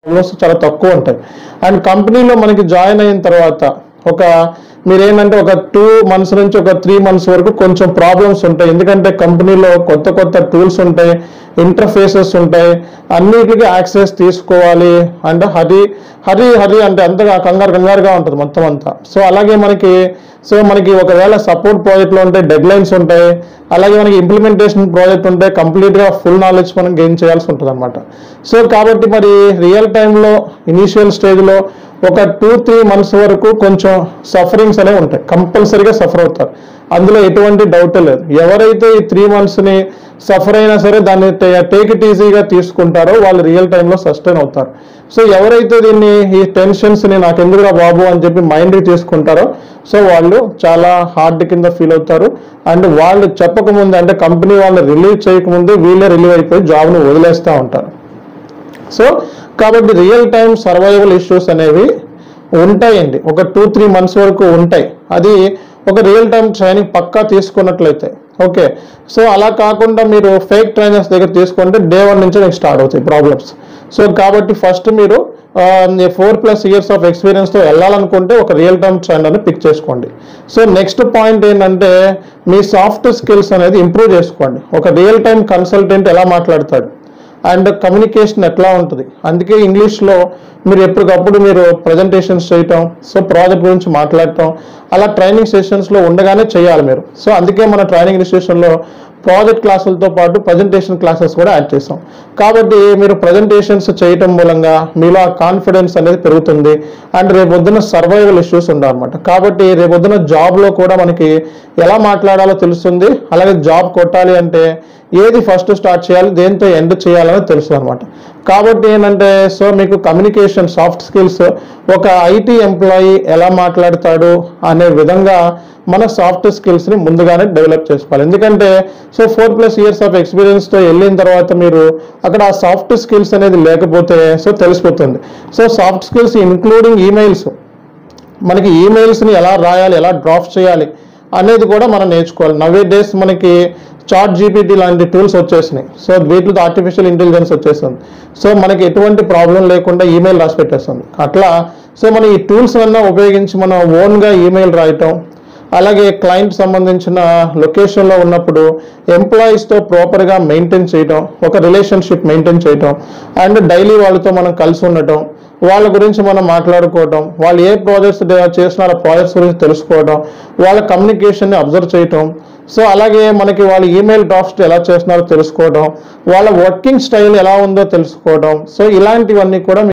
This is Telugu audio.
ప్రాబ్లమ్స్ చాలా తక్కువ ఉంటాయి. అండ్ కంపెనీలో మనకి జాయిన్ అయిన తర్వాత మీరేంటంటే ఒక 2 months నుంచి ఒక 3 months వరకు కొంచెం ప్రాబ్లమ్స్ ఉంటాయి. ఎందుకంటే కంపెనీలో కొత్త టూల్స్ ఉంటాయి, ఇంటర్ఫేసెస్ ఉంటాయి, అన్నిటికీ యాక్సెస్ తీసుకోవాలి. అంటే హరి అంటే అంతగా కంగారుగా ఉంటుంది మొత్తం అంతా. సో అలాగే మనకి ఒకవేళ సపోర్ట్ ప్రాజెక్ట్లో ఉంటే డెడ్ లైన్స్ ఉంటాయి, అలాగే మనకి ఇంప్లిమెంటేషన్ ప్రాజెక్ట్ ఉంటే కంప్లీట్గా ఫుల్ నాలెడ్జ్ మనం గెయిన్ చేయాల్సి ఉంటుంది అనమాట. సో కాబట్టి మరి రియల్ టైంలో ఇనీషియల్ స్టేజ్లో ఒక 2-3 months వరకు కొంచెం సఫరింగ్స్ అనేవి ఉంటాయి, కంపల్సరీగా సఫర్ అవుతారు, అందులో ఎటువంటి డౌట్ లేదు. ఎవరైతే ఈ 3 monthsని సఫర్ అయినా సరే దాన్ని టేక్ ఇట్ ఈజీగా తీసుకుంటారో వాళ్ళు రియల్ టైంలో సస్టైన్ అవుతారు. సో ఎవరైతే ఈ టెన్షన్స్ని నాకు ఎందుకురా బాబు అని చెప్పి మైండ్కి తీసుకుంటారో సో వాళ్ళు చాలా హార్డ్ కింద ఫీల్ అవుతారు. అండ్ వాళ్ళు చెప్పకముందే అంటే కంపెనీ వాళ్ళని రిలీవ్ చేయకముందే వీళ్ళే రిలీవ్ అయిపోయి జాబ్ను వదిలేస్తూ ఉంటారు. సో కాబట్టి రియల్ టైం సర్వైవల్ ఇష్యూస్ అనేవి ఉంటాయండి, ఒక 2-3 months వరకు ఉంటాయి. అది ఒక రియల్ టైం ట్రైనింగ్ పక్కా తీసుకున్నట్లయితే ఓకే. సో అలా కాకుండా మీరు ఫేక్ ట్రైనర్స్ దగ్గర తీసుకుంటే day 1 నుంచి మీకు స్టార్ట్ అవుతాయి ప్రాబ్లమ్స్. సో కాబట్టి ఫస్ట్ మీరు 4+ years ఆఫ్ ఎక్స్పీరియన్స్తో వెళ్ళాలనుకుంటే ఒక రియల్ టైమ్ ట్రైనర్ని పిక్ చేసుకోండి. సో నెక్స్ట్ పాయింట్ ఏంటంటే మీ సాఫ్ట్ స్కిల్స్ అనేది ఇంప్రూవ్ చేసుకోండి. ఒక రియల్ టైం కన్సల్టెంట్ ఎలా మాట్లాడతాడు అండ్ కమ్యూనికేషన్ ఎట్లా ఉంటుంది, అందుకే ఇంగ్లీష్లో మీరు ఎప్పటికప్పుడు మీరు ప్రజెంటేషన్స్ చేయటం, సో ప్రాజెక్ట్ గురించి మాట్లాడటం అలా ట్రైనింగ్ సెషన్స్లో ఉండగానే చేయాలి మీరు. సో అందుకే మన ట్రైనింగ్ ఇన్స్టిట్యూషన్లో ప్రాజెక్ట్ క్లాసులతో పాటు ప్రజెంటేషన్ క్లాసెస్ కూడా యాడ్ చేసాం. కాబట్టి మీరు ప్రజెంటేషన్స్ చేయటం మూలంగా మీలో ఆ కాన్ఫిడెన్స్ అనేది పెరుగుతుంది. అండ్ రేపొద్దున సర్వైవల్ ఇష్యూస్ ఉండవన్నమాట. కాబట్టి రేపొద్దున జాబ్లో కూడా మనకి ఎలా మాట్లాడాలో తెలుస్తుంది. అలాగే జాబ్ కొట్టాలి అంటే ఏది ఫస్ట్ స్టార్ట్ చేయాలి, దేంతో ఎండ్ చేయాలని తెలుసు అనమాట. కాబట్టి ఏంటంటే సో మీకు కమ్యూనికేషన్ సాఫ్ట్ స్కిల్స్ ఒక ఐటీ ఎంప్లాయీ ఎలా మాట్లాడతాడు అనే విధంగా మన సాఫ్ట్ స్కిల్స్ని ముందుగానే డెవలప్ చేసుకోవాలి. ఎందుకంటే సో 4+ years ఆఫ్ ఎక్స్పీరియన్స్తో వెళ్ళిన తర్వాత మీరు అక్కడ ఆ సాఫ్ట్ స్కిల్స్ అనేది లేకపోతే సో తెలిసిపోతుంది. So soft skills including emails, మనకి ఈమెయిల్స్ని ఎలా రాయాలి, ఎలా డ్రాఫ్ట్ చేయాలి అనేది కూడా మనం నేర్చుకోవాలి. నవే డేస్ మనకి ChatGPT లాంటి టూల్స్ వచ్చేసినాయి. సో వీటితో ఆర్టిఫిషియల్ ఇంటెలిజెన్స్ వచ్చేస్తుంది. సో మనకి ఎటువంటి ప్రాబ్లం లేకుండా ఈమెయిల్ రాసి పెట్టేస్తుంది. అట్లా సో మనం ఈ టూల్స్ అన్నా ఉపయోగించి మనం ఓన్గా ఈమెయిల్ రాయటం, అలాగే క్లయింట్ సంబంధించిన లొకేషన్లో ఉన్నప్పుడు ఎంప్లాయీస్తో ప్రాపర్గా మెయింటైన్ చేయటం, ఒక రిలేషన్షిప్ మెయింటైన్ చేయటం, అండ్ డైలీ వాళ్ళతో మనం కలిసి ఉండటం, వాళ్ళ గురించి మనం మాట్లాడుకోవటం, వాళ్ళు ఏ ప్రాజెక్ట్స్ చేస్తున్నారో ఆ ప్రాజెక్ట్స్ గురించి తెలుసుకోవడం, వాళ్ళ కమ్యూనికేషన్ని అబ్జర్వ్ చేయటం, సో అలాగే మనకి వాళ్ళ ఈమెయిల్ డ్రాఫ్ట్స్ ఎలా చేస్తున్నారో తెలుసుకోవడం, వాళ్ళ వర్కింగ్ స్టైల్ ఎలా ఉందో తెలుసుకోవడం, సో ఇలాంటివన్నీ కూడా